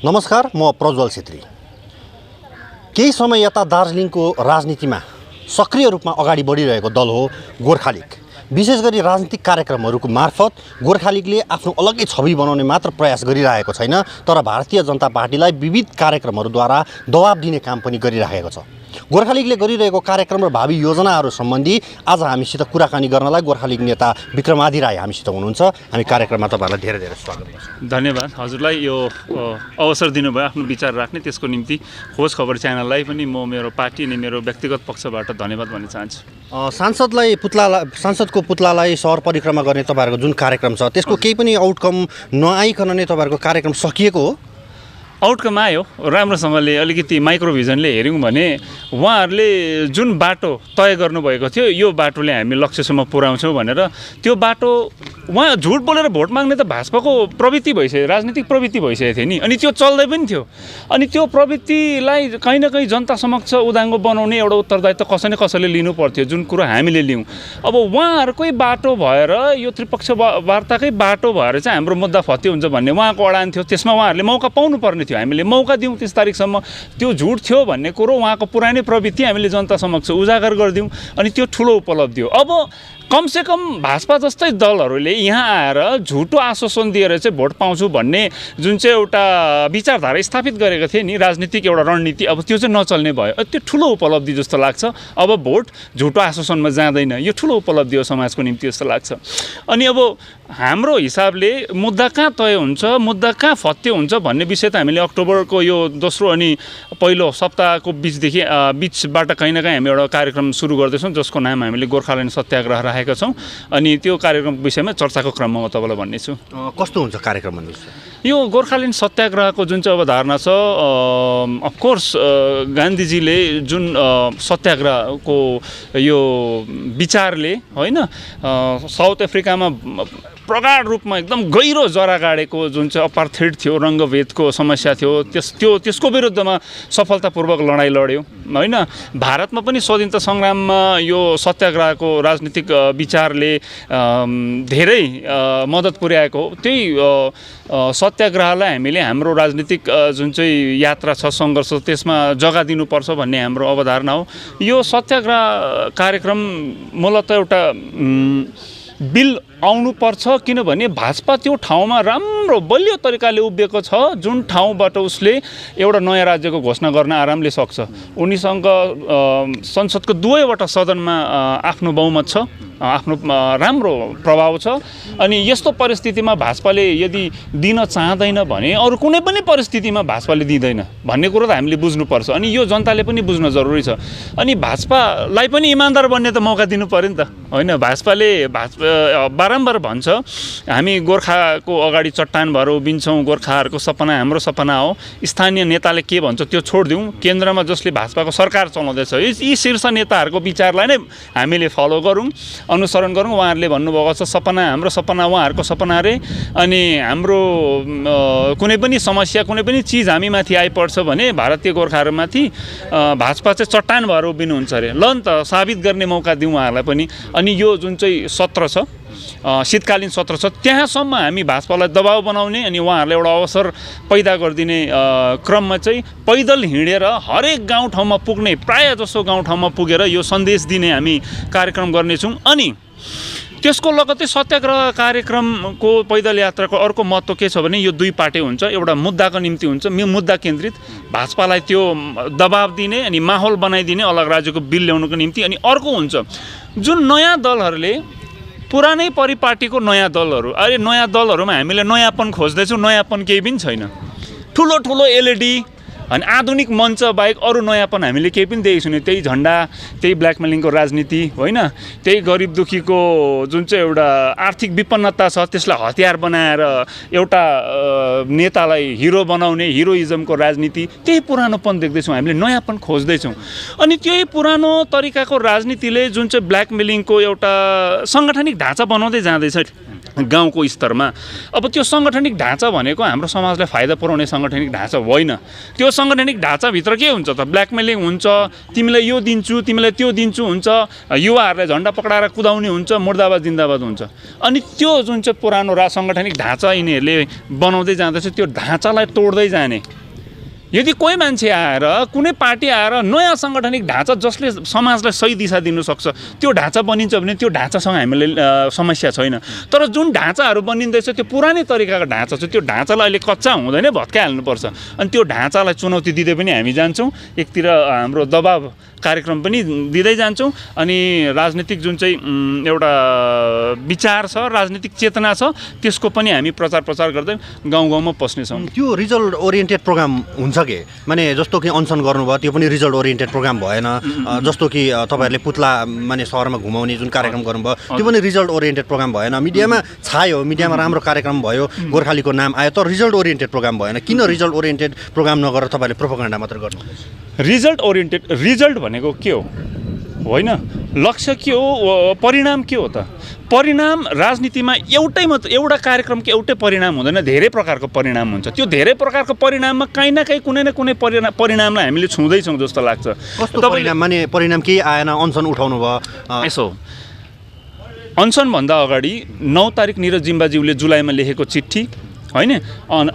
नमस्कार, म प्रज्वल छेत्री। केही समय यता दार्जिलिङको राजनीतिमा सक्रिय रूपमा अगाडि बढिरहेको दल हो गोर्खा लीग। विशेष गरी राजनीतिक कार्यक्रमहरूको मार्फत गोर्खा लीगले आफ्नो अलग्गै छवि बनाउने मात्र प्रयास गरिरहेको छैन, तर भारतीय जनता पार्टीलाई विविध कार्यक्रमहरूद्वारा दबाब दिने काम पनि गरिरहेको छ। गोर्खा लीगले गरिरहेको कार्यक्रम र भावी योजनाहरू सम्बन्धी आज हामीसित कुराकानी गर्नलाई गोर्खा लीग नेता विक्रमादित्य राई हामीसित हुनुहुन्छ। हामी कार्यक्रममा तपाईँलाई धेरै धेरै स्वागत गर्छौँ। धन्यवाद। हजुरलाई यो अवसर दिनुभयो आफ्नो विचार राख्ने, त्यसको निम्ति खोज खबर च्यानललाई पनि म मेरो पार्टी अनि मेरो व्यक्तिगत पक्षबाट धन्यवाद भन्न चाहन्छु। सांसदको पुतलालाई सहर परिक्रमा गर्ने तपाईँहरूको जुन कार्यक्रम छ त्यसको केही पनि आउटकम नआइकन नै तपाईँहरूको कार्यक्रम सकिएको हो? आउटकम आयो राम्रोसँगले। अलिकति माइक्रोभिजनले हेऱ्यौँ भने उहाँहरूले जुन बाटो तय गर्नुभएको थियो, यो बाटोले हामी लक्ष्यसम्म पुर्याउँछौँ भनेर, त्यो बाटो उहाँ झुट बोलेर भोट माग्ने त भाजपाको प्रवृत्ति भइसक्यो, राजनीतिक प्रवृत्ति भइसकेको थियो नि। अनि त्यो चल्दै पनि थियो। अनि त्यो प्रवृत्तिलाई कहीँ न कहीँ जनता समक्ष उदाङ्गो बनाउने एउटा उत्तरदायित्व कसै न कसैले लिनु पर्थ्यो, जुन कुरो हामीले लियौँ। अब उहाँहरूकै बाटो भएर, यो त्रिपक्ष वार्ताकै बाटो भएर चाहिँ हाम्रो मुद्दा फत्यो हुन्छ भन्ने उहाँको अडान थियो। त्यसमा उहाँहरूले मौका पाउनु पर्ने थियो। हामीले मौका दियौँ 30 तारिकसम्म। त्यो झुट थियो भन्ने कुरो, उहाँको पुरानै प्रवृत्ति हामीले जनता समक्ष उजागर गरिदिउँ। अनि त्यो ठुलो उपलब्धि हो। अब कमसेकम भाजपा जस्तै दलहरूले यहाँ आएर झुटो आश्वासन दिएर चाहिँ भोट पाउँछु भन्ने जुन चाहिँ एउटा विचारधारा स्थापित गरेको थिए नि, राजनीतिक एउटा रणनीति, अब त्यो चाहिँ नचल्ने भयो। त्यो ठुलो उपलब्धि जस्तो लाग्छ। अब भोट झुटो आश्वासनमा जाँदैन, यो ठुलो उपलब्धि हो समाजको निम्ति जस्तो लाग्छ। अनि अब हाम्रो हिसाबले मुद्दा कहाँ तय हुन्छ, मुद्दा कहाँ फत्य हुन्छ भन्ने विषय त हामीले अक्टोबरको यो दोस्रो अनि पहिलो सप्ताहको बिचबाट कहीँ न कहीँ हामी एउटा कार्यक्रम सुरु गर्दैछौँ, जसको नाम हामीले गोर्खाल्यान्ड सत्याग्रह राखेका छौँ। अनि त्यो कार्यक्रमको विषयमा चर्चाको क्रममा म तपाईँलाई भन्नेछु। कस्तो हुन्छ कार्यक्रम भन्नुहोस्? यो गोर्खाल्यान्ड सत्याग्रहको जुन चाहिँ अवधारणा छ, अफकोर्स गान्धीजीले जुन सत्याग्रहको यो विचारले होइन, साउथ अफ्रिकामा प्रगाढ रूपमा एकदम गहिरो जरा गाडेको जुन चाहिँ अपार्थेड थियो, रङ्गभेदको समस्या थियो, त्यसको विरुद्धमा सफलतापूर्वक लडाइँ लड्यो होइन। भारतमा पनि स्वतन्त्रता सङ्ग्राममा यो सत्याग्रहको राजनीतिक विचारले धेरै मद्दत पुर्याएको हो। त्यही सत्याग्रहलाई हामीले हाम्रो राजनीतिक जुन चाहिँ यात्रा छ, सङ्घर्ष, त्यसमा जग्गा दिनुपर्छ भन्ने हाम्रो अवधारणा हो। यो सत्याग्रह कार्यक्रम मूलतः एउटा बिल आउनुपर्छ, किनभने भाजपा त्यो ठाउँमा राम्रो बलियो तरिकाले उभिएको छ, जुन ठाउँबाट उसले एउटा नयाँ राज्यको घोषणा गर्न आरामले सक्छ। उनीसँग संसदको दुवैवटा सदनमा आफ्नो बहुमत छ, आफ्नो राम्रो प्रभाव छ। अनि यस्तो परिस्थितिमा भाजपाले यदि दिन चाहँदैन भने अरू कुनै पनि परिस्थितिमा भाजपाले दिँदैन भन्ने कुरो त हामीले बुझ्नुपर्छ। अनि यो जनताले पनि बुझ्न जरुरी छ। अनि भाजपालाई पनि इमान्दार बन्ने त मौका दिनु पऱ्यो नि त होइन। भाजपाले बारम्बार भन्छ हामी गोर्खाको अगाडि चट्टान भएर उभिन्छौँ, गोर्खाहरूको सपना हाम्रो सपना हो। स्थानीय नेताले के भन्छ त्यो छोडिदिउँ, केन्द्रमा जसले भाजपाको सरकार चलाउँदैछ यी शीर्ष नेताहरूको विचारलाई नै हामीले फलो गरौँ, अनुसरण गरौँ। उहाँहरूले भन्नुभएको छ सपना हाम्रो सपना उहाँहरूको सपना अरे। अनि हाम्रो कुनै पनि समस्या, कुनै पनि चिज हामीमाथि आइपर्छ भने भारतीय गोर्खाहरूमाथि भाजपा चाहिँ चट्टान भएर उभिनुहुन्छ अरे। ल नि त, साबित गर्ने मौका दिउँ उहाँहरूलाई पनि। अनि यो जुन चाहिँ सत्र छ, शीतकालीन सत्र छ, त्यहाँसम्म हामी भाजपालाई दबाव बनाउने अनि उहाँहरूलाई एउटा अवसर पैदा गरिदिने क्रममा चाहिँ पैदल हिँडेर हरेक गाउँठाउँमा पुग्ने, प्रायः जसो गाउँठाउँमा पुगेर यो सन्देश दिने हामी कार्यक्रम गर्नेछौँ। अनि त्यसको लगत्तै सत्याग्रह कार्यक्रमको पैदल यात्राको अर्को महत्त्व के छ भने यो दुई पाटे हुन्छ। एउटा मुद्दाको निम्ति हुन्छ, मुद्दा केन्द्रित, भाजपालाई त्यो दबाब दिने अनि माहौल बनाइदिने अलग राज्यको बिल ल्याउनुको निम्ति। अनि अर्को हुन्छ जुन नयाँ दलहरूले, पुरानै परिपाटीको नयाँ दलहरू, अरे नयाँ दलहरूमा हामीले नयाँपन खोज्दैछौँ, नयाँपन केही पनि छैन। ठुलो ठुलो एलइडी अनि आधुनिक मञ्च बाहेक अरू नयाँपन हामीले केही पनि देखेको छैनौँ। त्यही झन्डा, त्यही ब्ल्याकमेलिङको राजनीति होइन, त्यही गरिब दुखीको जुन चाहिँ एउटा आर्थिक विपन्नता छ त्यसलाई हतियार बनाएर एउटा नेतालाई हिरो बनाउने हिरोइजमको राजनीति, त्यही पुरानोपन देख्दैछौँ हामीले, नयाँपन खोज्दैछौँ। अनि त्यही पुरानो तरिकाको राजनीतिले जुन चाहिँ ब्ल्याकमेलिङको एउटा साङ्गठनिक ढाँचा बनाउँदै जाँदैछ गाउँको स्तरमा। अब त्यो साङ्गठनिक ढाँचा भनेको हाम्रो समाजलाई फाइदा पुर्याउने साङ्गठनिक ढाँचा होइन। त्यो साङ्गठनिक ढाँचाभित्र के हुन्छ त? ब्ल्याकमेलिङ हुन्छ, तिमीलाई यो दिन्छु, तिमीलाई त्यो दिन्छु हुन्छ, युवाहरूलाई झन्डा पक्राएर कुदाउने हुन्छ, मुर्दाबाद जिन्दाबाद हुन्छ। अनि त्यो जुन चाहिँ पुरानो साङ्गठनिक ढाँचा यिनीहरूले बनाउँदै जाँदैछ, त्यो ढाँचालाई तोड्दै जाने। यदि कोही मान्छे आएर, कुनै पार्टी आएर नयाँ साङ्गठनिक ढाँचा जसले समाजलाई सही दिशा दिनु सक्छ, त्यो ढाँचा बनिन्छ भने त्यो ढाँचासँग हामीले समस्या छैन। तर जुन ढाँचाहरू बनिँदैछ त्यो पुरानै तरिकाको ढाँचा छ, त्यो ढाँचालाई अहिले कच्चा हुँदैन, भत्काइहाल्नुपर्छ। अनि त्यो ढाँचालाई चुनौती दिँदै पनि हामी जान्छौँ। एकतिर हाम्रो दबाब कार्यक्रम पनि दिँदै जान्छौँ, अनि राजनीतिक जुन चाहिँ एउटा विचार छ, राजनीतिक चेतना छ, त्यसको पनि हामी प्रचार गर्दै गाउँ गाउँमा पस्नेछौँ। त्यो रिजल्ट ओरिएन्टेड प्रोग्राम हुन्छ कि माने जस्तो कि अनसन गर्नुभयो त्यो पनि रिजल्ट ओरिएन्टेड प्रोग्राम भएन, जस्तो कि तपाईँहरूले पुतला माने सहरमा घुमाउने जुन कार्यक्रम गर्नुभयो त्यो पनि रिजल्ट ओरिएन्टेड प्रोग्राम भएन। मिडियामा छायो, मिडियामा राम्रो कार्यक्रम भयो, गोर्खालीको नाम आयो, तर रिजल्ट ओरिएन्टेड प्रोग्राम भएन। किन रिजल्ट ओरिएन्टेड प्रोग्राम नगरेर तपाईँहरूले प्रोपोगन्डा मात्र गर्नुहुन्छ? रिजल्ट ओरिएन्टेड, रिजल्ट भनेको के हो होइन, लक्ष्य के हो, परिणाम के हो त? परिणाम राजनीतिमा एउटा कार्यक्रमको एउटै परिणाम हुँदैन, धेरै प्रकारको परिणाम हुन्छ। त्यो धेरै प्रकारको परिणाममा काहीँ न काहीँ कुनै न कुनै परिणामलाई हामीले छुँदैछौँ जस्तो लाग्छ। कस्तो परिणाम? माने परिणाम केही आएन, अनसन उठाउनु भयो? यसो, अनसनभन्दा अगाडि 9 तारिक निरज जिम्बाज्यूले जुलाईमा लेखेको चिठी होइन,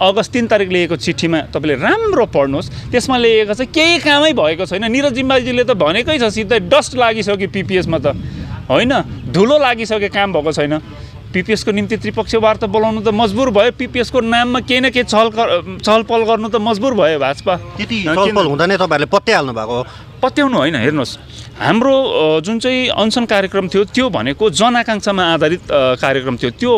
अगस्त 3 तारिक लेखेको चिठीमा तपाईँले राम्रो पढ्नुहोस्। त्यसमा लेखेको छ केही कामै भएको छैन। निरज जिम्बाज्यूले त भनेकै छ सिधै, डस्ट लागिसक्यो पिपिएसमा त होइन, धुलो लागिसक्यो, काम भएको छैन। पिपिएसको निम्ति त्रिपक्षीय वार्ता बोलाउनु त मजबुर भयो, पिपिएसको नाममा केही न केही छलफल गर्नु त मजबुर भयो भाजपा। त्यति छलफल हुँदा नै तपाईँहरूले पत्याइहाल्नु भएको? पत्याउनु होइन, हेर्नुहोस्, हाम्रो जुन चाहिँ अनसन कार्यक्रम थियो त्यो भनेको जनआकाङ्क्षामा आधारित कार्यक्रम थियो। त्यो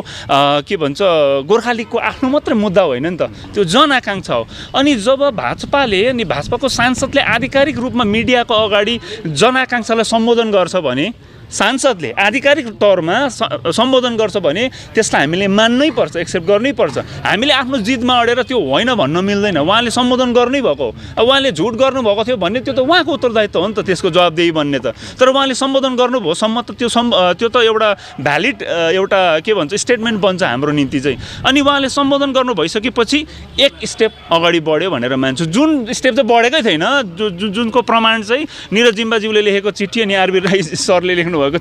के भन्छ, गोर्खालीको आफ्नो मात्रै मुद्दा होइन नि त, त्यो जनआकाङ्क्षा हो। अनि जब भाजपाले अनि भाजपाको सांसदले आधिकारिक रूपमा मिडियाको अगाडि जनआकाङ्क्षालाई सम्बोधन गर्छ भने, सांसदले आधिकारिक तौरमा सम्बोधन गर्छ भने त्यसलाई हामीले मान्नै पर्छ, एक्सेप्ट गर्नै पर्छ। हामीले आफ्नो जिदमा अडेर त्यो होइन भन्न मिल्दैन। उहाँले सम्बोधन गर्नै भएको, अब उहाँले झुट गर्नुभएको थियो भन्ने त्यो त उहाँको उत्तरदायित्व हो नि त, त्यसको जवाबदेही भन्ने त। तर उहाँले सम्बोधन गर्नुभयो सम्म त त्यो त एउटा भ्यालिड एउटा के भन्छ स्टेटमेन्ट बन्छ हाम्रो निम्ति चाहिँ। अनि उहाँले सम्बोधन गर्नु भइसकेपछि एक स्टेप अगाडि बढ्यो भनेर मान्छु। जुन स्टेप चाहिँ बढेकै थिएन, जुनको प्रमाण चाहिँ निरज जिम्बाज्यूले लेखेको चिठी अनि आरबी राई सरले लेख्नु भएको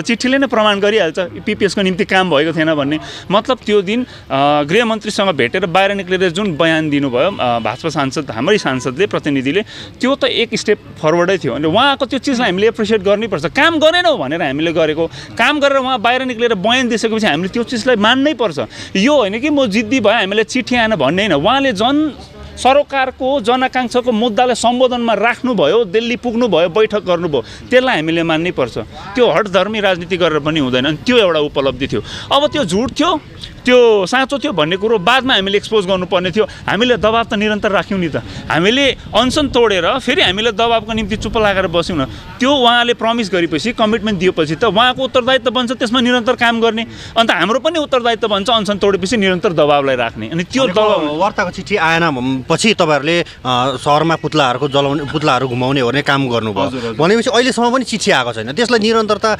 चिठीले नै प्रमाण गरिहाल्छ पिपिएसको निम्ति काम भएको थिएन भन्ने। मतलब त्यो दिन गृहमन्त्रीसँग भेटेर बाहिर निक्लेर जुन बयान दिनुभयो भाजपा सांसद, हाम्रै सांसदले, प्रतिनिधिले, त्यो त एक स्टेप फरवर्डै थियो। अनि उहाँको त्यो चिजलाई हामीले एप्रिसिएट गर्नैपर्छ। काम गरेनौँ भनेर हामीले गरेको, काम गरेर उहाँ बाहिर निक्लेर बयान दिइसकेपछि हामीले त्यो चिजलाई मान्नै पर्छ। यो होइन कि म जिद्दी भएँ हामीले चिठी आएन भन्ने होइन। उहाँले सरकारको जनआकाङ्क्षाको मुद्दालाई सम्बोधनमा राख्नुभयो, दिल्ली पुग्नुभयो, बैठक गर्नुभयो, त्यसलाई हामीले मान्नै पर्छ। त्यो हटधर्मी राजनीति गरेर पनि हुँदैन। अनि त्यो एउटा उपलब्धि थियो। अब त्यो झुट थियो, त्यो साँचो थियो भन्ने कुरो बादमा हामीले एक्सपोज गर्नुपर्ने थियो। हामीले दबाब त निरन्तर राख्यौँ नि त। हामीले अनसन तोडेर फेरि हामीले दबाबको निम्ति चुप्प लागेर बस्यौँ न। त्यो उहाँले प्रमिस गरेपछि, कमिटमेन्ट दिएपछि त उहाँको उत्तरदायित्व बन्छ त्यसमा निरन्तर काम गर्ने। अन्त हाम्रो पनि उत्तरदायित्व बन्छ अनसन तोडेपछि निरन्तर दबाबलाई राख्ने। अनि त्यो वार्ताको चिठी आएन पछि तपाईँहरूले सहरमा पुतलाहरू घुमाउने ओर्ने काम गर्नुभयो भनेपछि अहिलेसम्म पनि चिठी आएको छैन, त्यसलाई निरन्तरता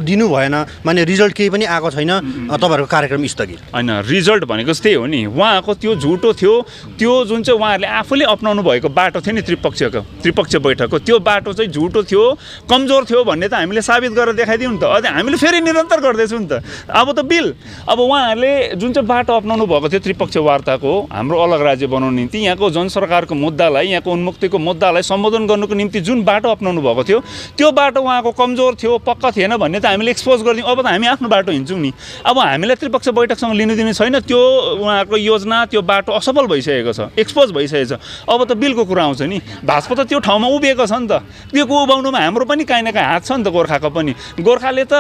दिनु भएन। माने रिजल्ट केही पनि आएको छैन, तपाईँहरूको कार्यक्रम स्थगित होइन। रिजल्ट भनेको त्यही हो नि, उहाँको त्यो झुटो थियो। त्यो जुन चाहिँ उहाँहरूले आफूले अपनाउनु भएको बाटो थियो नि त्रिपक्षीय बैठकको, त्यो बाटो चाहिँ झुटो थियो, कमजोर थियो भन्ने त हामीले साबित गरेर देखाइदिउँ नि त। अझै हामीले फेरि निरन्तर गर्दैछौँ नि त। अब त अब उहाँहरूले जुन चाहिँ बाटो अपनाउनु भएको थियो त्रिपक्षीय वार्ताको, हाम्रो अलग राज्य बनाउनु निम्ति, यहाँको जनसरकारको मुद्दालाई, यहाँको उन्मुक्तिको मुद्दालाई सम्बोधन गर्नुको निम्ति जुन बाटो अपनाउनु भएको थियो त्यो बाटो उहाँको कमजोर थियो, पक्का थिएन भन्ने त हामीले एक्सपोज गरिदिउँ। अब त हामी आफ्नो बाटो हिँड्छौँ नि। अब हामीलाई त्रिपक्षीय बैठकसँग लिनु दिने छैन। त्यो उहाँको योजना, त्यो बाटो असफल भइसकेको छ, एक्सपोज भइसकेको छ। अब त बिलको कुरा आउँछ नि। भाजपा त त्यो ठाउँमा उभिएको छ नि त। त्यो उभाउनुमा हाम्रो पनि काहीँ न काहीँ हात छ नि त, गोर्खाको पनि। गोर्खाले त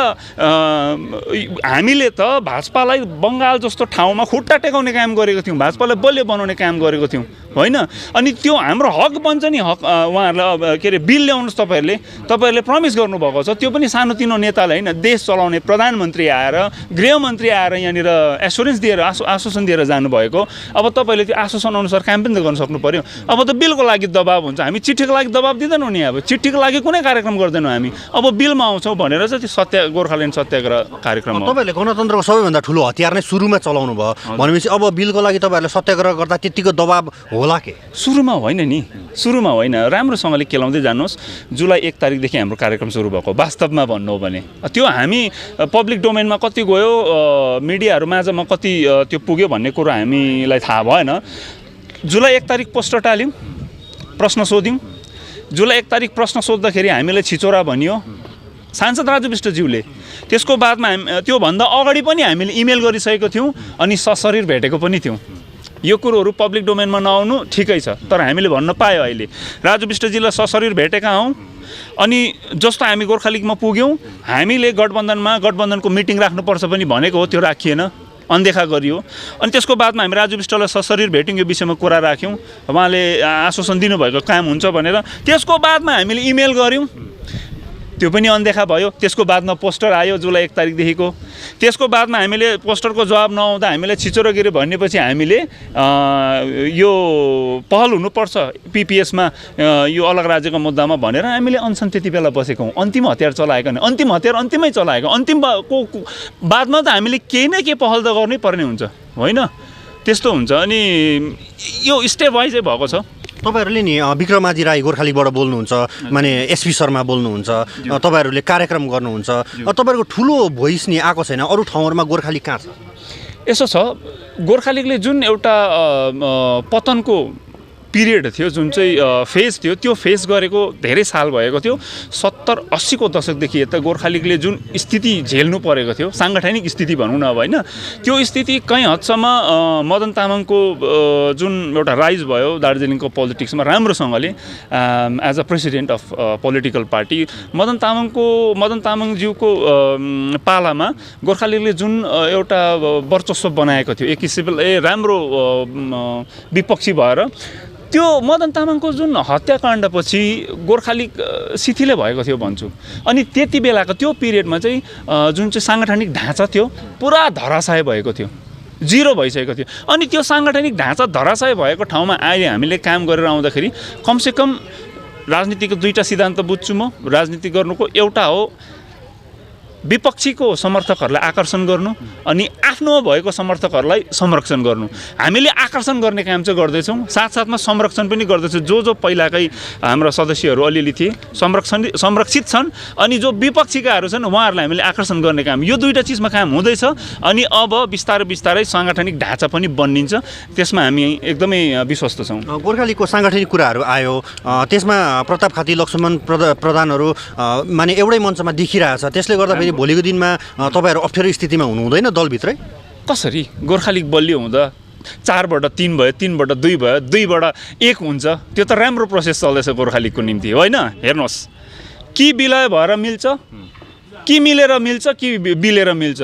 हामीले त भाजपालाई बङ्गाल जस्तो ठाउँमा खुट्टा टेकाउने काम गरेको थियौँ, भाजपालाई बलियो बनाउने काम गरेको थियौँ होइन। अनि त्यो हाम्रो हक बन्छ नि। हक उहाँहरूलाई के अरे बिल ल्याउनुहोस् तपाईँहरूले प्रमिस गर्नुभएको छ। त्यो पनि सानोतिनो नेताले होइन, देश चलाउने प्रधानमन्त्री आएर, गृहमन्त्री आएर यहाँनिर एस्योरेन्स दिएर आश्वासन दिएर जानुभएको, अब तपाईँले त्यो आश्वासन अनुसार काम पनि त गर्न सक्नु पऱ्यो। अब त बिलको लागि दबाब हुन्छ, हामी चिठीको लागि दबाब दिँदैनौँ नि, अब चिठीको लागि कुनै कार्यक्रम गर्दैनौँ हामी, अब बिलमा आउँछौँ भनेर चाहिँ त्यो गोर्खाल्यान्ड सत्याग्रह कार्यक्रम हो। तपाईँहरूले गणतन्त्रको सबैभन्दा ठुलो हतियार नै सुरुमा चलाउनु भयो भनेपछि अब बिलको लागि तपाईँहरूले सत्याग्रह गर्दा त्यतिको दबाब होला के? सुरुमा होइन नि, सुरुमा होइन, राम्रोसँगले केलाउँदै जानुहोस्। जुलाई 1 तारिकदेखि हाम्रो कार्यक्रम सुरु भएको, वास्तवमा भन्नु हो भने त्यो हामी पब्लिक डोमेनमा कति गयो, मिडियाहरू माझमा कति त्यो पुग्यो भन्ने कुरो हामीलाई थाहा भएन। जुलाई 1 तारिक पोस्टर टाल्यौँ, प्रश्न सोध्यौँ। जुलाई 1 तारिक प्रश्न सोद्धाखेरि हामीलाई छिचोरा भनियो सांसद राजु विष्टज्यूले। त्यसको बादमा त्योभन्दा अगाडि पनि हामीले इमेल गरिसकेको थियौँ अनि सशरीर भेटेको पनि थियौँ। यो कुरोहरू पब्लिक डोमेनमा नआउनु ठिकै छ, तर हामीले भन्न पायो अहिले राजु विष्टजीलाई सशरीर भेटेका हौँ। अनि जस्तो हामी गोर्खा लिगमा पुग्यौँ, हामीले गठबन्धनको मिटिङ राख्नुपर्छ पनि भनेको हो, त्यो राखिएन, अनदेखा गरियो। अनि त्यसको बादमा हामी राजु विष्टलाई सशरीर भेट्यौँ, यो विषयमा कुरा राख्यौँ, उहाँले आश्वासन दिनुभएको काम हुन्छ भनेर। त्यसको बादमा हामीले इमेल गऱ्यौँ, त्यो पनि अनदेखा भयो। त्यसको बादमा पोस्टर आयो जुलाई 1 तारिकदेखिको। त्यसको बादमा हामीले पोस्टरको जवाब नआउँदा हामीलाई छिचोरोगिरी भनेपछि हामीले यो पहल हुनुपर्छ पिपिएसमा यो अलग राज्यको मुद्दामा भनेर हामीले अनसन त्यति बेला बसेको हौँ। अन्तिम हतियार चलाएको नि, अन्तिम हतियार अन्तिममै चलाएको, अन्तिमको बादमा त हामीले केही न केही पहल त गर्नै पर्ने हुन्छ, होइन? त्यस्तो हुन्छ। अनि यो स्टेप वाइजै भएको छ। तपाईँहरूले नि विक्रमाजी राई गोर्खालीबाट बोल्नुहुन्छ, माने एसपी शर्मा बोल्नुहुन्छ, तपाईँहरूले कार्यक्रम गर्नुहुन्छ, तपाईँहरूको ठुलो भोइस नि आएको छैन अरू ठाउँहरूमा। गोर्खाली कहाँ छ? यसो छ, गोर्खालीगले जुन एउटा पतनको पिरियड थियो, जुन चाहिँ फेज थियो, त्यो फेज गरेको धेरै साल भएको थियो। 70-80 को दशकदेखि यता गोर्खालीगले जुन स्थिति झेल्नु परेको थियो, साङ्गठनिक स्थिति भनौँ न अब, होइन? त्यो स्थिति कहीँ हदसम्म मदन तामाङको जुन एउटा राइज भयो दार्जिलिङको पोलिटिक्समा राम्रोसँगले as a president of political party, Madan तामाङज्यूको पालामा गोर्खालीगले जुन एउटा वर्चस्व बनाएको थियो, एक किसिमले राम्रो विपक्षी भएर, त्यो मदन तामाङको जुन हत्याकाण्डपछि गोर्खालीग शिथिलै भएको थियो भन्छु। अनि त्यति बेलाको त्यो पिरियडमा चाहिँ जुन चाहिँ साङ्गठनिक ढाँचा थियो पुरा धराशाय भएको थियो, जिरो भइसकेको थियो। अनि त्यो साङ्गठनिक ढाँचा धराशाय भएको ठाउँमा अहिले हामीले काम गरेर आउँदाखेरि कमसेकम राजनीतिको 2टा सिद्धान्त बुझ्छु म। राजनीति गर्नुको एउटा हो विपक्षीको समर्थकहरूलाई आकर्षण गर्नु अनि आफ्नो भएको समर्थकहरूलाई संरक्षण गर्नु। हामीले आकर्षण गर्ने काम चाहिँ गर्दैछौँ, साथसाथमा संरक्षण पनि गर्दैछौँ। जो पहिलाकै हाम्रा सदस्यहरू अलिअलि थिए संरक्षित छन्, अनि जो विपक्षीकाहरू छन् उहाँहरूलाई हामीले आकर्षण गर्ने काम, यो 2टा चिजमा काम हुँदैछ। अनि अब बिस्तारै साङ्गठनिक ढाँचा पनि बनिन्छ, त्यसमा हामी एकदमै विश्वस्त छौँ। गोर्खालीगको साङ्गठनिक कुराहरू आयो, त्यसमा प्रताप खाती, लक्ष्मण प्रधानहरू माने एउटै मञ्चमा देखिरहेछ। त्यसले गर्दा फेरि भोलिको दिनमा तपाईँहरू अप्ठ्यारो स्थितिमा हुनु हुँदैन दलभित्रै? कसरी गोर्खालीग बलियो हुँदा 4बाट 3 भयो, 3बाट 2 भयो, 2बाट 1 हुन्छ, त्यो त राम्रो प्रोसेस चल्दैछ गोर्खालीगको निम्ति, होइन? हेर्नुहोस्, कि विलय भएर मिल्छ, कि मिलेर मिल्छ, कि बिलेर मिल्छ,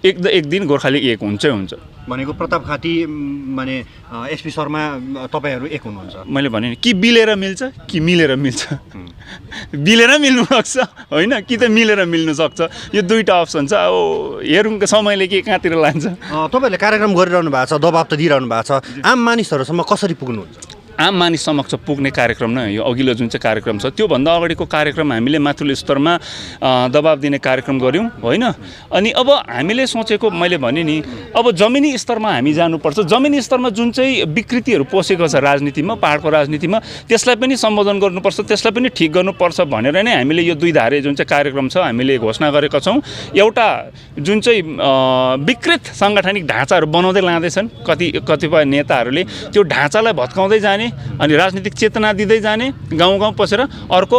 एक दिन गोर्खालीग 1 हुन्छै हुन्छ। भनेको प्रताप खाती माने एसपी शर्मा तपाईँहरू 1 हुनुहुन्छ? मैले भने नि, कि बिलेर मिल्छ कि मिलेर मिल्छ। बिलेर मिल्नु सक्छ, होइन? कि त मिलेर मिल्नु सक्छ। यो 2टा अप्सन छ। अब हेरौँ समयले के कहाँतिर लान्छ। तपाईँहरूले कार्यक्रम गरिरहनु भएको छ, दबाब त दिइरहनु भएको छ, आम मानिसहरूसम्म कसरी पुग्नुहुन्छ? आम मानिस समक्ष पुग्ने कार्यक्रम नै यो अघिल्लो जुन चाहिँ कार्यक्रम छ, त्योभन्दा अगाडिको कार्यक्रम हामीले माथिल्लो स्तरमा दबाब दिने कार्यक्रम गऱ्यौँ, होइन? अनि अब हामीले सोचेको, मैले भने नि, अब जमिनी स्तरमा हामी जानुपर्छ। जमिनी स्तरमा जुन चाहिँ विकृतिहरू पसेको छ राजनीतिमा, पाहाडको राजनीतिमा, त्यसलाई पनि सम्बोधन गर्नुपर्छ, त्यसलाई पनि ठिक गर्नुपर्छ भनेर नै हामीले यो 2 धारे जुन चाहिँ कार्यक्रम छ हामीले घोषणा गरेका छौँ। एउटा जुन चाहिँ विकृत साङ्गठनिक ढाँचाहरू बनाउँदै लाँदैछन् कतिपय नेताहरूले, त्यो ढाँचालाई भत्काउँदै जाने अनि राजनीतिक चेतना दिँदै जाने, गाउँ पसेर। अर्को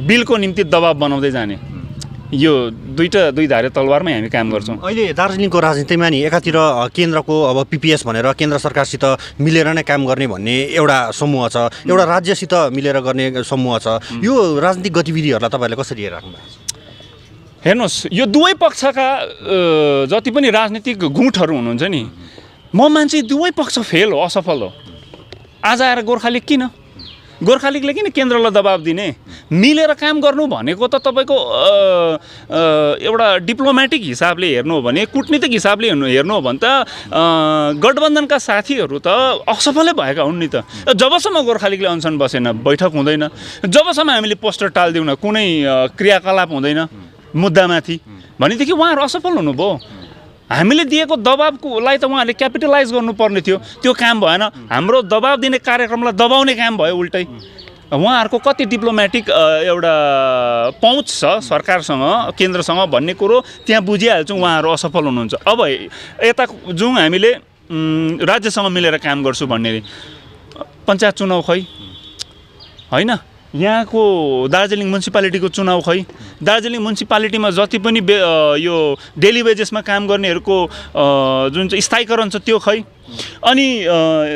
बिलको निम्ति दबाब बनाउँदै जाने। यो 2 धारे तलवारमै हामी काम गर्छौँ। अहिले दार्जिलिङको राजनीतिमा नि एकातिर केन्द्रको अब पिपिएस भनेर केन्द्र सरकारसित मिलेर नै काम गर्ने भन्ने एउटा समूह छ, एउटा राज्यसित मिलेर गर्ने समूह छ। यो राजनीतिक गतिविधिहरूलाई तपाईँहरूले कसरी हेरिराख्नु भएको छ? हेर्नुहोस्, यो दुवै पक्षका जति पनि राजनीतिक गुटहरू हुनुहुन्छ नि, म मान्छे दुवै पक्ष फेल हो, असफल हो। आज आएर गोर्खालीग किन? गोर्खा लिगले किन केन्द्रलाई दबाब दिने? मिलेर काम गर्नु भनेको त तपाईँको एउटा डिप्लोमेटिक हिसाबले हेर्नु हो भने, कुटनीतिक हिसाबले हेर्नु हो भने त गठबन्धनका साथीहरू त असफलै भएका हुन् नि त। जबसम्म गोर्खा लिगले अनसन बसेन, बैठक हुँदैन, जबसम्म हामीले पोस्टर टाल्दिउँ न, कुनै क्रियाकलाप हुँदैन मुद्दामाथि भनेदेखि उहाँहरू असफल हुनुभयो। हामीले दिएको दबाबलाई त उहाँहरूले क्यापिटलाइज गर्नुपर्ने थियो, त्यो काम भएन। हाम्रो दबाब दिने कार्यक्रमलाई दबाउने काम भयो उल्टै। उहाँहरूको कति डिप्लोमेटिक एउटा पहुँच छ सरकारसँग, केन्द्रसँग भन्ने कुरो त्यहाँ बुझिहाल्छौँ उहाँहरू असफल हुनुहुन्छ। अब यता जाउँ हामीले राज्यसँग मिलेर काम गर्छु भन्ने, पञ्चायत चुनाव खै होइन, यहाँको दार्जिलिङ म्युनिसिपालिटीको चुनाव खै, दार्जिलिङ म्युनिसिपालिटीमा जति पनि यो डेली वेजेसमा काम गर्नेहरूको जुन चाहिँ स्थायीकरण छ त्यो खै, अनि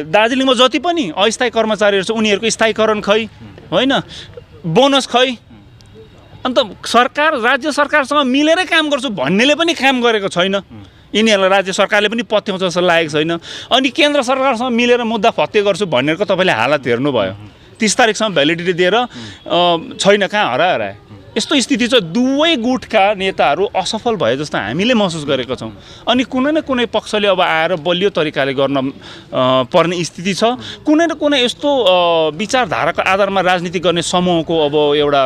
दार्जिलिङमा जति पनि अस्थायी कर्मचारीहरू छ उनीहरूको स्थायीकरण खै होइन, बोनस खै। अन्त सरकार राज्य सरकारसँग मिलेरै काम गर्छु भन्नेले पनि काम गरेको छैन, यिनीहरूलाई राज्य सरकारले पनि पत्याउँछ जस्तो लागेको छैन। अनि केन्द्र सरकारसँग मिलेर मुद्दा फत्ते गर्छु भन्नेको तपाईँले हालत हेर्नुभयो, 30 तारिकसम्म भ्यालिडिटी दिएर छैन, कहाँ हराए। यस्तो स्थिति छ। दुवै गुटका नेताहरू असफल भए जस्तो हामीले महसुस गरेका छौँ। अनि कुनै न कुनै पक्षले अब आएर बलियो तरिकाले गर्न पर्ने स्थिति छ। कुनै न कुनै यस्तो विचारधाराको आधारमा राजनीति गर्ने समूहको अब एउटा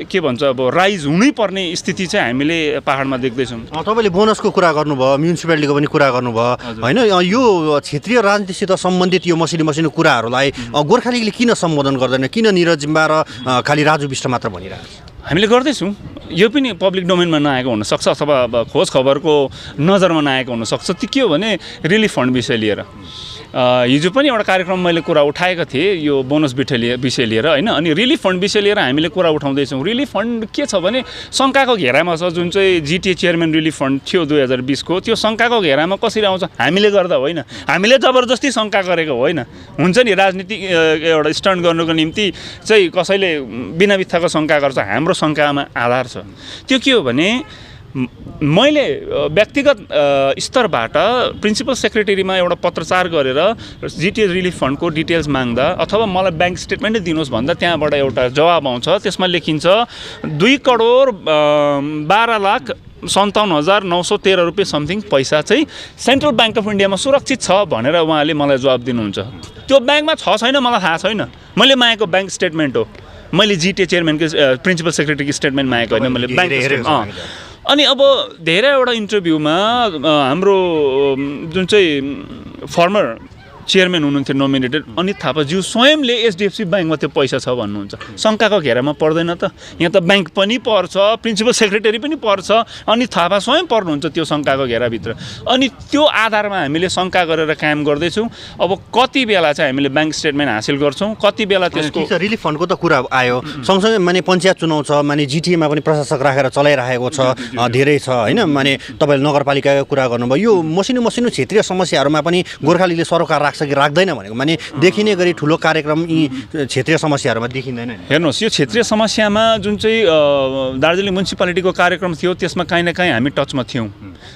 के भन्छ अब राइज हुनै पर्ने स्थिति चाहिँ हामीले पहाडमा देख्दैछौँ। तपाईँले बोनसको कुरा गर्नुभयो, म्युनिसिपालिटीको पनि कुरा गर्नुभयो होइन, यो क्षेत्रीय राजनीतिसित सम्बन्धित यो मसिनो कुराहरूलाई गोर्खा लिगले किन सम्बोधन गर्दैन? किन निरज जिम्बा र खालि राजु विष्ट मात्र भनिरहेको? हामीले गर्दैछौँ। यो पनि पब्लिक डोमेनमा नआएको हुनसक्छ अथवा खोज खबरको नजरमा नआएको हुनसक्छ। त्यो के हो भने रिलिफ फन्ड विषय लिएर हिजो पनि एउटा कार्यक्रम मैले कुरा उठाएको थिएँ यो बोनस विषय लिएर होइन। अनि रिलिफ फन्ड विषय लिएर हामीले कुरा उठाउँदैछौँ। रिलिफ फन्ड के छ भने शङ्काको घेरामा छ। जुन चाहिँ जिटिए चेयरम्यान रिलिफ फन्ड थियो 2020 को, त्यो शङ्काको घेरामा कसरी आउँछ? हामीले गर्दा होइन, हामीले जबरजस्ती शङ्का गरेको होइन। हुन्छ नि राजनीतिक एउटा स्टन्ट गर्नुको निम्ति चाहिँ कसैले बिना बित्थाको शङ्का गर्छ, हाम्रो शङ्कामा आधार छ। त्यो के हो भने मैले व्यक्तिगत स्तरबाट प्रिन्सिपल सेक्रेटरीमा एउटा पत्रचार गरेर जिटिए रिलिफ फन्डको डिटेल्स माग्दा अथवा मलाई ब्याङ्क स्टेटमेन्टै दिनुहोस् भन्दा त्यहाँबाट एउटा जवाब आउँछ। त्यसमा लेखिन्छ 2,12,57,913 रुपियाँ समथिङ पैसा चाहिँ सेन्ट्रल ब्याङ्क अफ इन्डियामा सुरक्षित छ भनेर उहाँले मलाई जवाब दिनुहुन्छ। त्यो ब्याङ्कमा छ छैन मलाई थाहा छैन। मैले मागेको ब्याङ्क स्टेटमेन्ट हो। मैले जिटिए चेयरम्यानको प्रिन्सिपल सेक्रेटरीको स्टेटमेन्ट मागेको होइन, मैले ब्याङ्क। अनि अब धेरैवटा इन्टरभ्यूमा हाम्रो जुन चाहिँ फर्मर चेयरम्यान हुनुहुन्थ्यो नोमिनेटेड अनित थापाज्यू स्वयंले एचडिएफसी ब्याङ्कमा त्यो पैसा छ भन्नुहुन्छ। शङ्काको घेरामा पर्दैन त? यहाँ त ब्याङ्क पनि पर्छ, प्रिन्सिपल सेक्रेटरी पनि पर्छ, अनित थापा स्वयं पर्नुहुन्छ त्यो शङ्काको घेराभित्र। अनि त्यो आधारमा हामीले शङ्का गरेर काम गर्दैछौँ। अब कति बेला चाहिँ हामीले ब्याङ्क स्टेटमेन्ट हासिल गर्छौँ, कति बेला त्यसको रिलिफ फन्डको त कुरा आयो। सँगसँगै माने पञ्चायत चुनाव छ, माने जिटिएमा पनि प्रशासक राखेर चलाइरहेको छ, धेरै छ होइन। माने तपाईँले नगरपालिकाको कुरा गर्नुभयो। यो मसिनो क्षेत्रीय समस्याहरूमा पनि गोर्खा लिगले सरोकार राख्छ कि राख्दैन भनेको, माने देखिने गरी ठुलो कार्यक्रम यी क्षेत्रीय समस्याहरूमा देखिँदैन। हेर्नुहोस्, यो क्षेत्रीय समस्यामा जुन चाहिँ दार्जिलिङ म्युनिसिपालिटीको कार्यक्रम थियो त्यसमा काहीँ न काहीँ हामी टचमा थियौँ।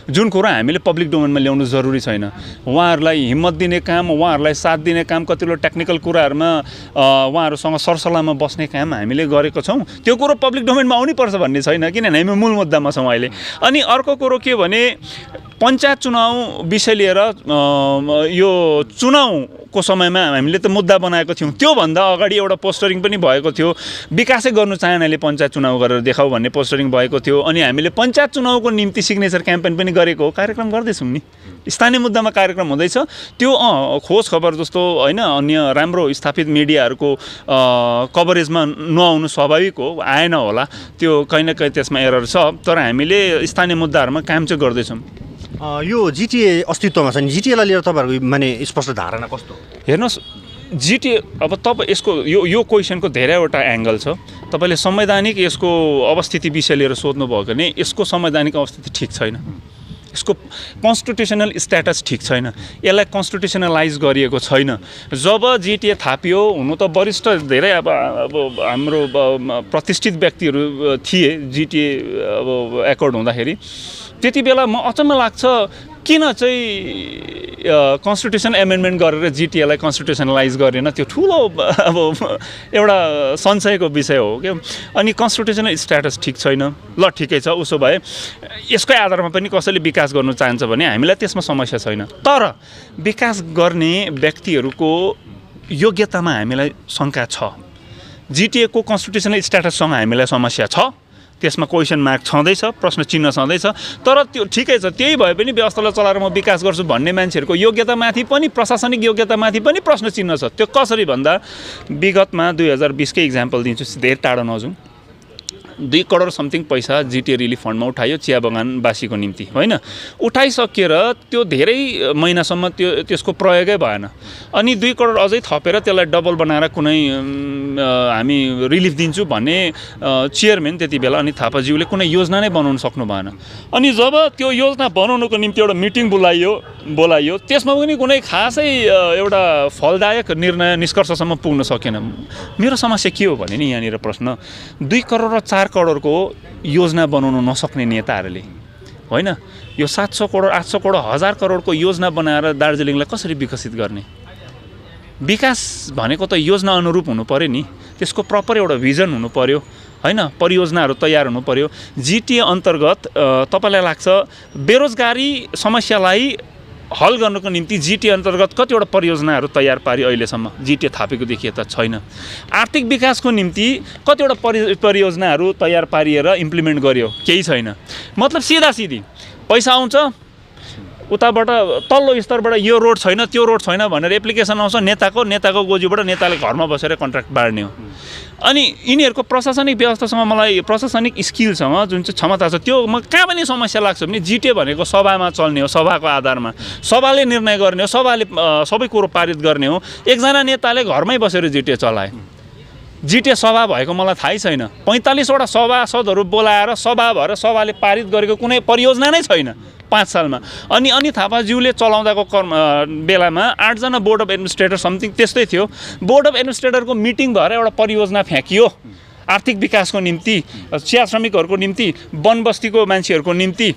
जुन कुरा हामीले पब्लिक डोमेनमा ल्याउनु जरुरी छैन। उहाँहरूलाई हिम्मत दिने काम, उहाँहरूलाई साथ दिने काम, कतिवटा टेक्निकल कुराहरूमा उहाँहरूसँग सरसल्लाहमा बस्ने काम हामीले गरेको छौँ। त्यो कुरो पब्लिक डोमेनमा आउनै पर्छ भन्ने छैन, किनभने हामी मूल मुद्दामा छौँ अहिले। अनि अर्को कुरो के भने पञ्चायत चुनाव विषय लिएर यो चुनावको समयमा हामीले त मुद्दा बनाएको थियौँ। त्योभन्दा अगाडि एउटा पोस्टरिङ पनि भएको थियो, विकासै गर्नु चाहनाले पञ्चायत चुनाव गरेर देखाऊ भन्ने पोस्टरिङ भएको थियो। अनि हामीले पञ्चायत चुनावको निम्ति सिग्नेचर क्याम्पेन पनि गरेको हो। कार्यक्रम गर्दैछौँ नि, स्थानीय मुद्दामा कार्यक्रम हुँदैछ। त्यो खोज खबर जस्तो होइन अन्य राम्रो स्थापित मिडियाहरूको कभरेजमा नआउनु स्वाभाविक हो, आएन होला। त्यो कहीँ न कहीँ त्यसमा एरर छ। तर हामीले स्थानीय मुद्दाहरूमा काम चाहिँ गर्दैछौँ। यो जिटिए अस्तित्वमा छ नि, जिटिएलाई लिएर तपाईँहरूको माने स्पष्ट धारणा कस्तो? हेर्नुहोस्, जिटिए अब तपाईँ यसको यो क्वेसनको धेरैवटा एङ्गल छ। तपाईँले संवैधानिक यसको अवस्थिति विषय लिएर सोध्नुभयो भने यसको संवैधानिक अवस्थिति ठिक छैन। यसको कन्स्टिट्युसनल स्ट्याटस ठिक छैन। यसलाई कन्स्टिट्युसनलाइज गरिएको छैन। जब जिटिए थापियो, हुनु त वरिष्ठ धेरै अब हाम्रो प्रतिष्ठित व्यक्तिहरू थिए जिटिए अब एकर्ड हुँदाखेरि, त्यति बेला म अचम्म लाग्छ किन चाहिँ कन्स्टिट्युसन एमेन्डमेन्ट गरेर जिटिएलाई कन्स्टिट्युसनलाइज गरेन, त्यो ठुलो अब एउटा संशयको विषय हो क्या। अनि कन्स्टिट्युसनल स्ट्याटस ठिक छैन, ल ठिकै छ, उसो भए यसकै आधारमा पनि कसैले विकास गर्नु चाहन्छ भने हामीलाई त्यसमा समस्या छैन। तर विकास गर्ने व्यक्तिहरूको योग्यतामा हामीलाई शङ्का छ। जिटिएको कन्स्टिट्युसनल स्ट्याटससँग हामीलाई समस्या छ, त्यसमा क्वेसन मार्क छँदैछ, प्रश्न चिन्ह छँदैछ। तर त्यो ठिकै छ, त्यही भए पनि व्यवस्थालाई चलाएर म विकास गर्छु भन्ने मान्छेहरूको योग्यतामाथि पनि, प्रशासनिक योग्यतामाथि पनि प्रश्न चिन्ह छ। त्यो कसरी भन्दा विगतमा 2020कै इक्जाम्पल दिन्छु, धेरै टाढो नजाउँ। 2 करोड समथिङ पैसा जिटिए रिलिफ फन्डमा उठायो चिया बगानवासीको निम्ति, होइन? उठाइसकेर त्यो धेरै महिनासम्म त्यसको प्रयोगै भएन। अनि 2 करोड अझै थपेर त्यसलाई डबल बनाएर कुनै हामी रिलिफ दिन्छु भन्ने चेयरम्यान त्यति बेला अनि थापाज्यूले कुनै योजना नै बनाउन सक्नु भएन। अनि जब त्यो योजना बनाउनको निम्ति एउटा मिटिङ बोलाइयो, त्यसमा पनि कुनै खासै एउटा फलदायक निर्णय निष्कर्षसम्म पुग्न सकेन। मेरो समस्या के हो भने नि यहाँनिर प्रश्न 2 करोड र 4 करोडको योजना बनाउन नसक्ने नेताहरूले, होइन, यो 700 करोड 800 करोड 1000 करोडको योजना बनाएर दार्जिलिङलाई कसरी विकसित गर्ने? विकास भनेको त योजना अनुरूप हुनु पर्यो नि, त्यसको प्रपर एउटा भिजन हुनु पर्यो, होइन? परियोजनाहरू तयार हुनु पर्यो। जिटिए अन्तर्गत तपाईँलाई लाग्छ बेरोजगारी समस्यालाई हल गर्नको निम्ति जिटिए अन्तर्गत कतिवटा परियोजनाहरू तयार पारी अहिलेसम्म जिटिए थापेको देखिए त छैन। आर्थिक विकासको निम्ति कतिवटा परियोजनाहरू तयार पारिएर इम्प्लिमेन्ट गर्यो, केही छैन। मतलब सिधासिधी पैसा आउँछ उताबाट, तल्लो स्तरबाट यो रोड छैन त्यो रोड छैन भनेर एप्लिकेसन आउँछ नेताको गोजीबाट, नेताले घरमा बसेर कन्ट्र्याक्ट बाँड्ने हो। अनि यिनीहरूको प्रशासनिक व्यवस्थासँग, मलाई प्रशासनिक स्किलसँग जुन चाहिँ क्षमता छ त्यो म कहाँ पनि समस्या लाग्छ भने जिटिए भनेको सभामा चल्ने हो, सभाको आधारमा सभाले निर्णय गर्ने हो, सभाले सबै कुरो पारित गर्ने हो। एकजना नेताले घरमै बसेर जिटिए चलाए। जिटिए सभा भएको मलाई थाहै छैन। 45वटा सभासदहरू बोलाएर सभा भएर सभाले पारित गरेको कुनै परियोजना नै छैन 5 सालमा। अनि थापाज्यूले चलाउँदाको बेलामा 8 जना बोर्ड अफ एडमिनिस्ट्रेटर समथिङ त्यस्तै थियो। बोर्ड अफ एडमिनिस्ट्रेटरको मिटिङ भएर एउटा परियोजना फ्याँकियो आर्थिक विकासको निम्ति, चिया श्रमिकहरूको निम्ति, वनबस्तीको मान्छेहरूको निम्ति।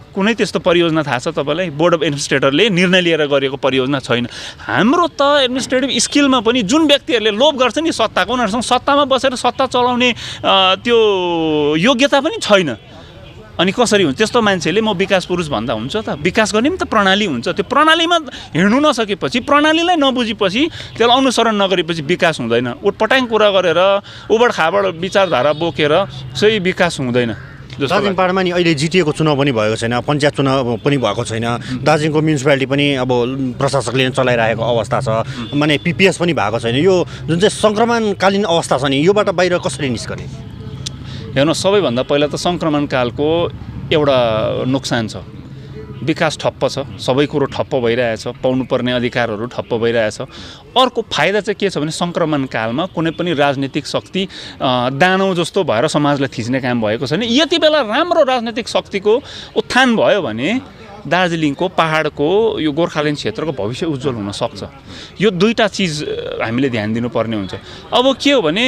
कुनै त्यस्तो परियोजना थाहा छ तपाईँलाई? बोर्ड अफ एडमिनिस्ट्रेटरले निर्णय लिएर गरेको परियोजना छैन। हाम्रो त एडमिनिस्ट्रेटिभ स्किलमा पनि जुन व्यक्तिहरूले लोभ गर्छ नि सत्ताको, उनीहरूसँग सत्तामा बसेर सत्ता चलाउने त्यो योग्यता पनि छैन। अनि कसरी हुन्छ त्यस्तो मान्छेले म विकास पुरुष भन्दा हुन्छ त? विकास गर्ने पनि त प्रणाली हुन्छ। त्यो प्रणालीमा हिँड्नु नसकेपछि, प्रणालीलाई नबुझेपछि, त्यसलाई अनुसरण नगरेपछि विकास हुँदैन। उटपटाङ कुरा गरेर उबड खाबड विचारधारा बोकेर चाहिँ विकास हुँदैन। दार्जिलिङ पहाडमा नि अहिले जिटिएको चुनाव पनि भएको छैन, पञ्चायत चुनाव पनि भएको छैन, दार्जिलिङको म्युनिसिपालिटी पनि अब प्रशासकले चलाइरहेको अवस्था छ, माने पिपिएस पनि भएको छैन। यो जुन चाहिँ सङ्क्रमणकालीन अवस्था छ नि, योबाट बाहिर कसरी निस्कने? हेर्नु, सबैभन्दा पहिला त सङ्क्रमणकालको एउटा नोक्सान छ। विकास ठप्प छ, सबै कुरो ठप्प भइरहेछ, पाउनुपर्ने अधिकारहरू ठप्प भइरहेछ। अर्को फाइदा चाहिँ के छ भने सङ्क्रमणकालमा कुनै पनि राजनीतिक शक्ति दानव जस्तो भएर समाजलाई थिच्ने काम भएको छैन। यति बेला राम्रो राजनीतिक शक्तिको उत्थान भयो भने दार्जिलिङको पहाडको यो गोर्खाल्यान्ड क्षेत्रको भविष्य उज्जवल हुन सक्छ। यो दुईटा चिज हामीले ध्यान दिनुपर्ने हुन्छ। अब के हो भने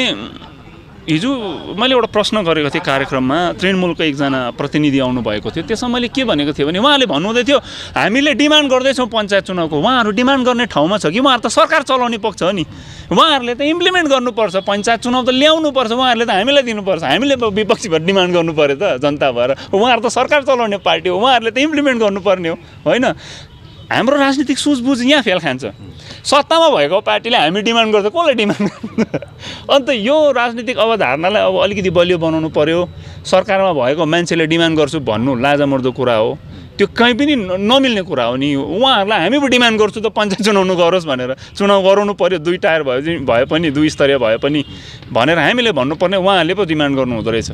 हिजो मैले एउटा प्रश्न गरेको थिएँ कार्यक्रममा, तृणमूलको एकजना प्रतिनिधि आउनुभएको थियो। त्यसमा मैले के भनेको थिएँ भने उहाँले भन्नुहुँदै थियो हामीले डिमान्ड गर्दैछौँ पञ्चायत चुनावको। उहाँहरू डिमान्ड गर्ने ठाउँमा छ कि? उहाँहरू त सरकार चलाउने पक्ष हो नि, उहाँहरूले त इम्प्लिमेन्ट गर्नुपर्छ। पञ्चायत चुनाव त ल्याउनुपर्छ, उहाँहरूले त हामीलाई दिनुपर्छ। हामीले विपक्षी भएर डिमान्ड गर्नु पऱ्यो त जनता भएर। उहाँहरू त सरकार चलाउने पार्टी हो, उहाँहरूले त इम्प्लिमेन्ट गर्नुपर्ने हो, होइन? हाम्रो राजनीतिक सुझबुझ यहाँ फेल खान्छ। सत्तामा भएको पार्टीले हामी डिमान्ड गर्छ, कसले डिमान्ड गर्छ? अन्त यो राजनीतिक अवधारणालाई अब अलिकति बलियो बनाउनु पर्यो। सरकारमा भएको मान्छेले डिमान्ड गर्छु भन्नु लाजमर्दो कुरा हो, त्यो कहीँ पनि नमिल्ने कुरा हो नि। उहाँहरूलाई हामी पो डिमान्ड गर्छु त पञ्चायत चुनाउनु गरोस् भनेर, चुनाव गराउनु पर्यो, 2 टायर भए पनि 2 स्तरीय भए पनि भनेर हामीले भन्नुपर्ने, उहाँहरूले पो डिमान्ड गर्नु हुँदो रहेछ।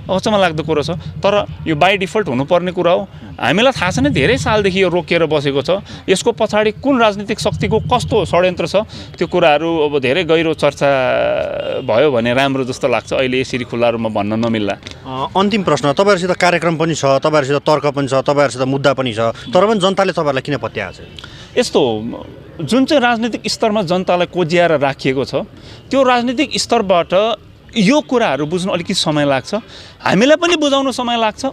अचम्म लाग्दो कुरो छ। तर यो बाई डिफल्ट हुनुपर्ने कुरा हो। हामीलाई थाहा छ नि धेरै सालदेखि यो रोकिएर बसेको छ। यसको पछाडि कुन राजनीतिक शक्तिको कस्तो षड्यन्त्र छ त्यो कुराहरू अब धेरै गहिरो चर्चा भयो भने राम्रो जस्तो लाग्छ। अहिले यसरी खुल्ला रूपमा भन्न नमिल्ला। अन्तिम प्रश्न, तपाईँहरूसित कार्यक्रम पनि छ, तपाईँहरूसित तर्क पनि छ, तपाईँहरूसित मुद्दा पनि छ, तर पनि जनताले तपाईँहरूलाई किन पत्याएको छ? यस्तो जुन चाहिँ राजनीतिक स्तरमा जनतालाई कोज्याएर राखिएको छ त्यो राजनीतिक स्तरबाट यो कुराहरू बुझ्नु अलिकति समय लाग्छ, हामीलाई पनि बुझाउनु समय लाग्छ।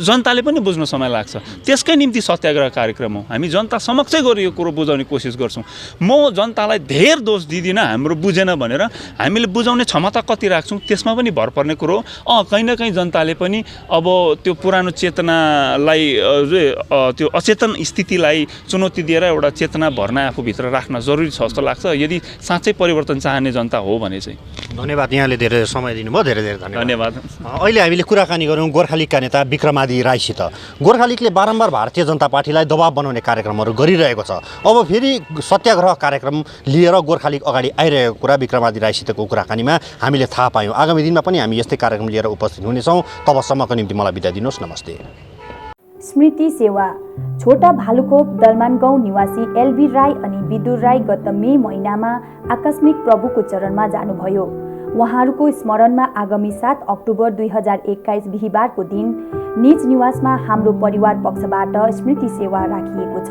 जनताले पनि बुझ्न समय लाग्छ। त्यसकै निम्ति सत्याग्रह कार्यक्रम हो। हामी जनता समक्षै गएर यो कुरो बुझाउने कोसिस गर्छौँ। म जनतालाई धेर दोष दिँदिनँ हाम्रो बुझेन भनेर। हामीले बुझाउने क्षमता कति राख्छौँ त्यसमा पनि भर पर्ने कुरो हो। कहीँ न कहीँ जनताले पनि अब त्यो पुरानो चेतनालाई त्यो अचेतन स्थितिलाई चुनौती दिएर एउटा चेतना भर्ना आफूभित्र राख्न जरुरी छ जस्तो लाग्छ, यदि साँच्चै परिवर्तन चाहने जनता हो भने चाहिँ। धन्यवाद, यहाँले धेरै समय दिनुभयो, धेरै धेरै धन्यवाद। अहिले हामीले कुराकानी गऱ्यौँ गोर्खा लिगका नेता विक्रमादित्य राईसित। गोर्खा लिगले बारम्बार भारतीय जनता पार्टीलाई दबाब बनाउने कार्यक्रमहरू गरिरहेको छ। अब फेरि सत्याग्रह कार्यक्रम लिएर गोर्खा लिग अगाडि आइरहेको कुरा विक्रमादित्य राईसितको कुराकानीमा हामीले थाहा पायौँ। आगामी दिनमा पनि हामी यस्तै कार्यक्रम लिएर उपस्थित हुनेछौँ। तबसम्मको निम्ति मलाई बिदा दिनुहोस्, नमस्ते। स्मृति सेवा। छोटा भालुखोप दलमान गाउँ निवासी एलबी राई अनि विदुर राई गत मे महिनामा आकस्मिक प्रभुको चरणमा जानुभयो। उहाँहरूको स्मरणमा आगामी 7 अक्टोबर 2021 बिहीबारको दिन निज निवासमा हाम्रो परिवार पक्षबाट स्मृति सेवा राखिएको छ।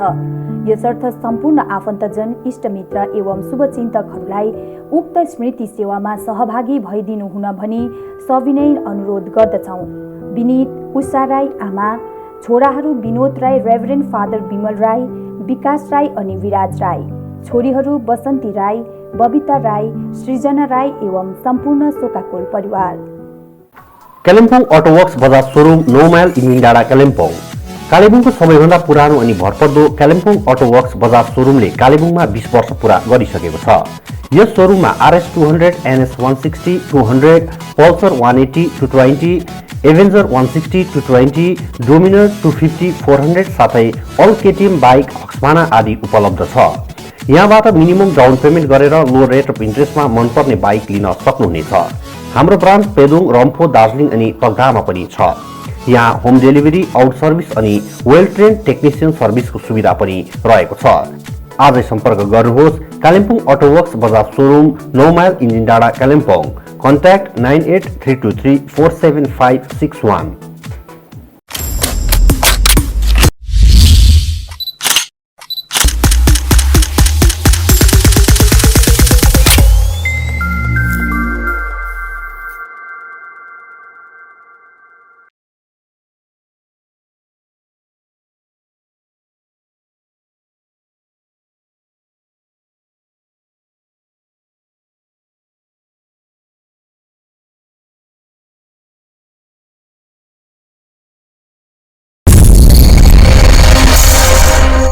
यसर्थ सम्पूर्ण आफन्तजन, इष्टमित्र एवं शुभचिन्तकहरूलाई उक्त स्मृति सेवामा सहभागी भइदिनु हुन भनी सविनय अनुरोध गर्दछौँ। विनीत उषा राई आमा, छोराहरू विनोद राई, रेभरेन्ड फादर विमल राई, विकास राई अनि विराज राई, छोरीहरू बसन्ती राई, बबिता राई, सृजना राई एवं सम्पूर्ण शोकाकुल परिवार। Kalimpong auto works Bajaj showroom 9 mile engine डाँडा कालिम्पोङ। कालेबुङको सबैभन्दा पुरानो अनि भरपर्दो कालिम्पोङ अटोवर्क्स बजाज सोरुमले कालेबुङमा 20 वर्ष पुरा गरिसकेको छ। यस सोरुममा RS 200, NS 160, 200, Pulsar 180, 220, Avenger 160, 220, Dominar 250, 400 साथै अल केटिएम बाइक, हक्समाना आदि उपलब्ध छ। यहाँबाट मिनिमम डाउन पेमेन्ट गरेर लो रेट अफ इन्ट्रेस्टमा मनपर्ने बाइक लिन सक्नुहुनेछ। हाम्रो ब्रान्च पेदोङ, रम्फू, दार्जिलिङ अनि तकदाहमा पनि छ। यहाँ होम डेलिभरी, आउट सर्भिस अनि वेल ट्रेन टेक्निसियन सर्भिसको सुविधा पनि रहेको छ। आजै सम्पर्क गर्नुहोस्। Kalimpong auto works Bajaj showroom 9 mile engine डाँडा कालिम्पोङ। कन्ट्याक्ट 9832347561।